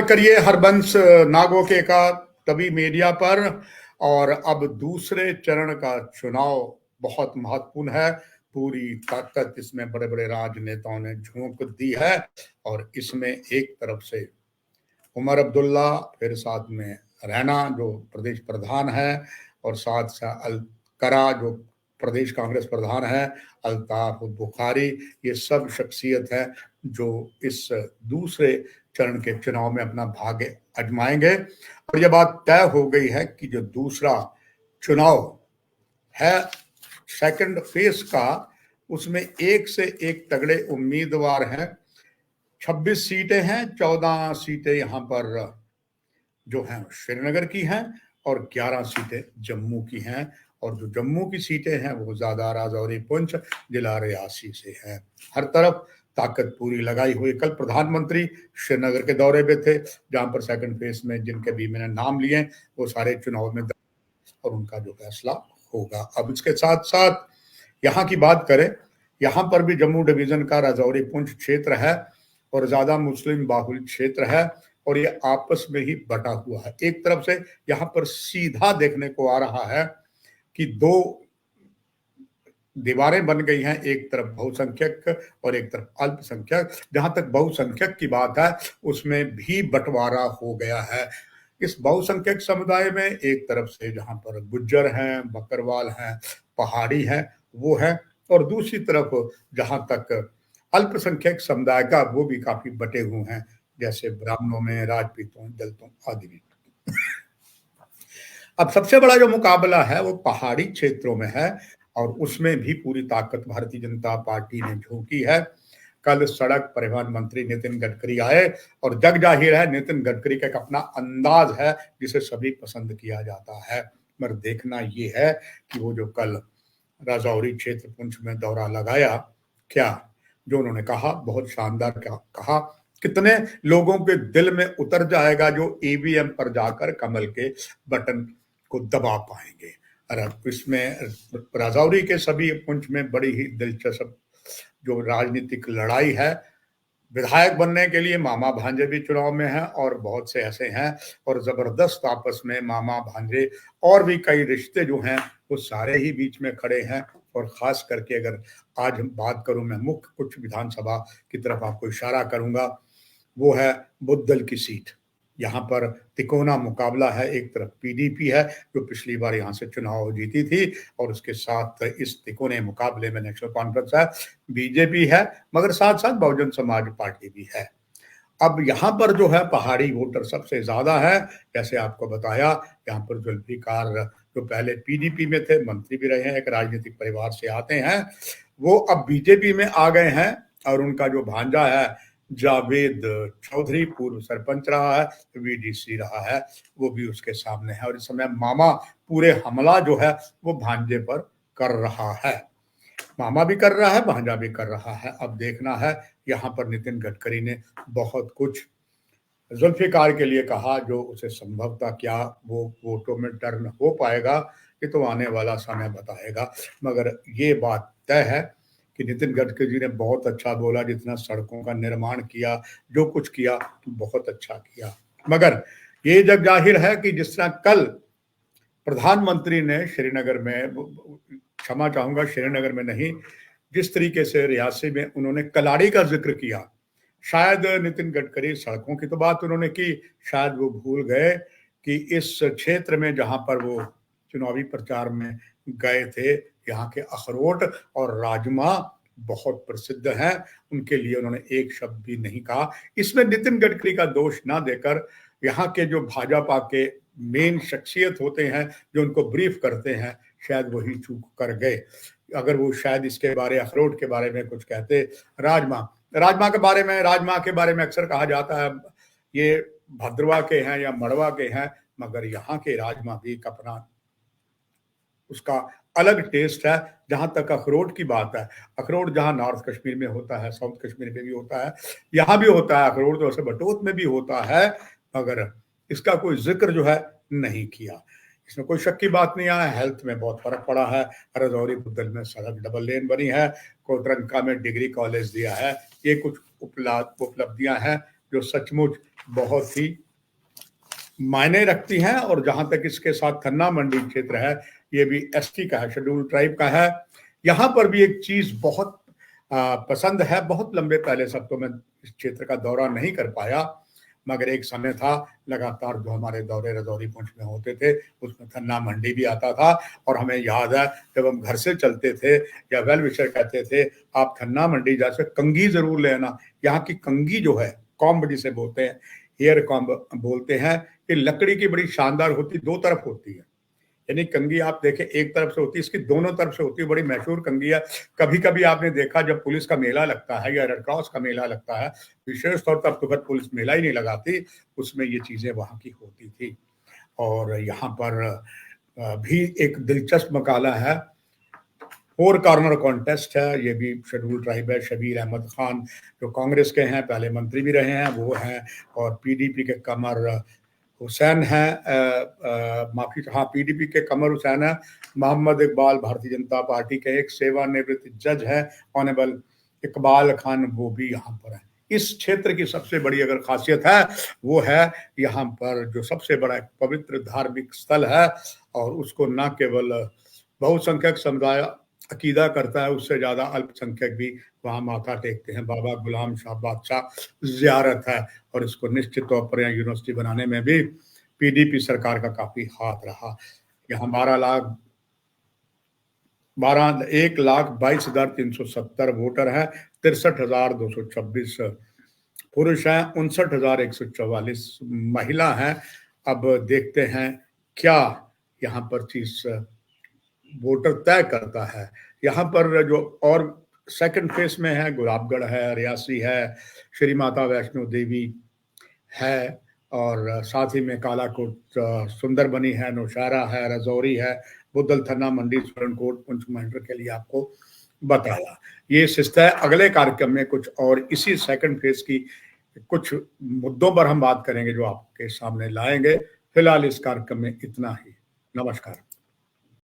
करिए हरबंश नागोके का तभी मीडिया पर। और अब दूसरे चरण का चुनाव बहुत महत्वपूर्ण है। पूरी ताकत इसमें बड़े बड़े राजनेताओं ने झोंक दी है। और इसमें एक तरफ से उमर अब्दुल्ला, फिर साथ में रैना जो प्रदेश प्रधान है, और साथ साथ अल करा जो प्रदेश कांग्रेस प्रधान है, अल्ताफ बुखारी, ये सब शख्सियत है जो इस दूसरे चरण के चुनाव में अपना भाग्य आजमाएंगे। और ये बात तय हो गई है कि जो दूसरा चुनाव है सेकंड फेज का, उसमें एक से एक तगड़े उम्मीदवार हैं। 26 सीटें हैं, 14 सीटें यहाँ पर जो हैं श्रीनगर की हैं और 11 सीटें जम्मू की हैं। और जो जम्मू की सीटें हैं वो ज्यादा राजौरी, पुंछ, जिला रियासी से हैं। हर तरफ ताकत पूरी लगाई हुई। कल प्रधानमंत्री श्रीनगर के दौरे पे थे, जहां पर सेकंड फेज में जिनके भी मैंने नाम लिए वो सारे चुनाव में और उनका जो फैसला होगा। अब इसके साथ साथ यहाँ की बात करें, यहाँ पर भी जम्मू डिवीजन का राजौरी पुंछ क्षेत्र है और ज्यादा मुस्लिम बाहुल क्षेत्र है और ये आपस में ही बटा हुआ है। एक तरफ से यहाँ पर सीधा देखने को आ रहा है कि दो दीवारें बन गई हैं, एक तरफ बहुसंख्यक और एक तरफ अल्पसंख्यक। जहां तक बहुसंख्यक की बात है उसमें भी बंटवारा हो गया है। इस बहुसंख्यक समुदाय में एक तरफ से जहां पर गुज्जर हैं, बकरवाल हैं, पहाड़ी हैं, वो है, और दूसरी तरफ जहां तक अल्पसंख्यक समुदाय का, वो भी काफी बटे हुए हैं, जैसे ब्राह्मणों में, राजपूतों, दलितों आदि में। अब सबसे बड़ा जो मुकाबला है वो पहाड़ी क्षेत्रों में है और उसमें भी पूरी ताकत भारतीय जनता पार्टी ने झोंकी है। कल सड़क परिवहन मंत्री नितिन गडकरी आए और जग जाहिर है नितिन गडकरी का एक अपना अंदाज है जिसे सभी पसंद किया जाता है। मगर देखना ये है कि वो जो कल राजौरी क्षेत्र पुंछ में दौरा लगाया, क्या जो उन्होंने कहा बहुत शानदार कहा, कितने लोगों के दिल में उतर जाएगा जो ईवीएम पर जाकर कमल के बटन को दबा पाएंगे। और इसमें राजौरी के सभी पुंछ में बड़ी ही दिलचस्प जो राजनीतिक लड़ाई है। विधायक बनने के लिए मामा भांजे भी चुनाव में हैं और बहुत से ऐसे हैं, और जबरदस्त आपस में मामा भांजे और भी कई रिश्ते जो हैं वो सारे ही बीच में खड़े हैं। और खास करके अगर आज बात करूं मैं मुख्य कुछ विधानसभा की तरफ आपको इशारा करूंगा, वो है बुद्धल की सीट। यहाँ पर तिकोना मुकाबला है। एक तरफ पीडीपी है जो पिछली बार यहाँ से चुनाव जीती थी और उसके साथ इस तिकोने मुकाबले में नेशनल कॉन्फ्रेंस है, बीजेपी है, मगर साथ साथ बहुजन समाज पार्टी भी है। अब यहाँ पर जो है पहाड़ी वोटर सबसे ज्यादा है। जैसे आपको बताया, यहाँ पर जुल्फिकार जो पहले पीडीपी में थे, मंत्री भी रहे हैं, एक राजनीतिक परिवार से आते हैं, वो अब बीजेपी में आ गए हैं। और उनका जो भांजा है जावेद चौधरी, पूर्व सरपंच रहा है, वीडीसी रहा है, वो भी उसके सामने है। और इस समय मामा पूरे हमला जो है वो भांजे पर कर रहा है। मामा भी कर रहा है, भांजा भी कर रहा है। अब देखना है, यहाँ पर नितिन गडकरी ने बहुत कुछ जुल्फिकार के लिए कहा जो उसे संभवतः क्या वो वोटों में टर्न हो पाएगा, ये तो आने वाला समय बताएगा। मगर ये बात तय है कि नितिन गडकरी जी ने बहुत अच्छा बोला, जितना सड़कों का निर्माण किया, जो कुछ किया, बहुत अच्छा किया। मगर ये जग जाहिर है कि जिस तरह कल प्रधानमंत्री ने श्रीनगर में, क्षमा चाहूंगा श्रीनगर में नहीं, जिस तरीके से रियासी में उन्होंने कलाड़ी का जिक्र किया, शायद नितिन गडकरी सड़कों की तो बात उन्होंने की, शायद वो भूल गए कि इस क्षेत्र में जहां पर वो चुनावी प्रचार में गए थे, यहाँ के अखरोट और राजमा बहुत प्रसिद्ध हैं। उनके लिए उन्होंने एक शब्द भी नहीं कहा। इसमें नितिन गडकरी का दोष ना देकर यहाँ के जो भाजपा के मेन शख्सियत होते हैं जो उनको ब्रीफ करते हैं, शायद वही चूक कर गए। अगर वो शायद इसके बारे, अखरोट के बारे में कुछ कहते, राजमा के बारे में अक्सर कहा जाता है ये भद्रवा के हैं या मड़वा के हैं, मगर यहाँ के राजमा भी एक अपना उसका अलग टेस्ट है। जहां तक अखरोट की बात है, अखरोट जहां नॉर्थ कश्मीर में होता है, साउथ कश्मीर में भी होता है, यहाँ भी होता है अखरोट, तो वैसे बटोत में भी होता है, मगर इसका कोई जिक्र जो है नहीं किया। इसमें कोई शक की बात नहीं है, हेल्थ में बहुत फर्क पड़ा है। राजौरी बुद्धल में सड़क डबल लेन बनी है, कोटरंका में डिग्री कॉलेज दिया है। ये कुछ उपलब्धियां हैं जो सचमुच बहुत ही मायने रखती हैं। और जहां तक इसके साथ खन्ना मंडी क्षेत्र है, ये भी एसटी का है, शेड्यूल ट्राइब का है। यहाँ पर भी एक चीज बहुत पसंद है। बहुत लंबे पहले सब तो मैं इस क्षेत्र का दौरा नहीं कर पाया, मगर एक समय था लगातार जो हमारे दौरे रजौरी पुंछ में होते थे, उसमें खन्ना मंडी भी आता था। और हमें याद है जब हम घर से चलते थे या वेल विशर कहते थे आप खन्ना मंडी जा से कंगी जरूर लेना। यहाँ की कंगी जो है, कॉम्ब जिसे बोलते हैं, हेयर कॉम्ब बोलते हैं, ये लकड़ी की बड़ी शानदार होती, दो तरफ होती है। यानी कंगी आप देखें एक तरफ से होती है, इसकी दोनों तरफ से होती है। बड़ी मशहूर कंगी है। कभी कभी आपने देखा जब पुलिस का मेला लगता है या रेड क्रॉस का मेला लगता है, विशेष तौर पर तो फिर पुलिस मेला ही नहीं लगाती, उसमें ये चीजें वहां की होती थी। और यहाँ पर भी एक दिलचस्प मकाला है, फोर कॉर्नर कॉन्टेस्ट है। ये भी शेड्यूल ट्राइब है। शबीर अहमद खान जो कांग्रेस के हैं, पहले मंत्री भी रहे हैं, वो हैं। और पीडीपी के कमर हुसैन है, माफी हाँ, पीडीपी के कमर हुसैन है। मोहम्मद इकबाल भारतीय जनता पार्टी के एक सेवानिवृत्त जज है, ऑनेबल इकबाल खान, वो भी यहाँ पर है। इस क्षेत्र की सबसे बड़ी अगर खासियत है वो है यहाँ पर जो सबसे बड़ा एक पवित्र धार्मिक स्थल है, और उसको न केवल बहुसंख्यक समुदाय अकीदा करता है, उससे ज्यादा अल्पसंख्यक भी वहां माथा टेकते हैं। बाबा गुलाम शाह बादशाह जियारत है। और इसको निश्चित तौर पर यहाँ यूनिवर्सिटी बनाने में भी पीडीपी सरकार का काफी हाथ रहा। यहाँ 1,22,370 वोटर हैं, 63,226 पुरुष हैं, 59,144 महिला हैं। अब देखते हैं क्या यहाँ पर चीज वोटर तय करता है। यहाँ पर जो और सेकंड फेज में है, गुलाबगढ़ है, रियासी है, श्री माता वैष्णो देवी है, और साथ ही में कालाकोट, सुंदरबनी है, नौशहरा है, रजौरी है, बुद्धलथन्ना मंडी, सुरनकोट, पुंछ मंडल के लिए आपको बताया। ये सिलसिला है। अगले कार्यक्रम में कुछ और इसी सेकंड फेज की कुछ मुद्दों पर हम बात करेंगे जो आपके सामने लाएंगे। फिलहाल इस कार्यक्रम में इतना ही। नमस्कार।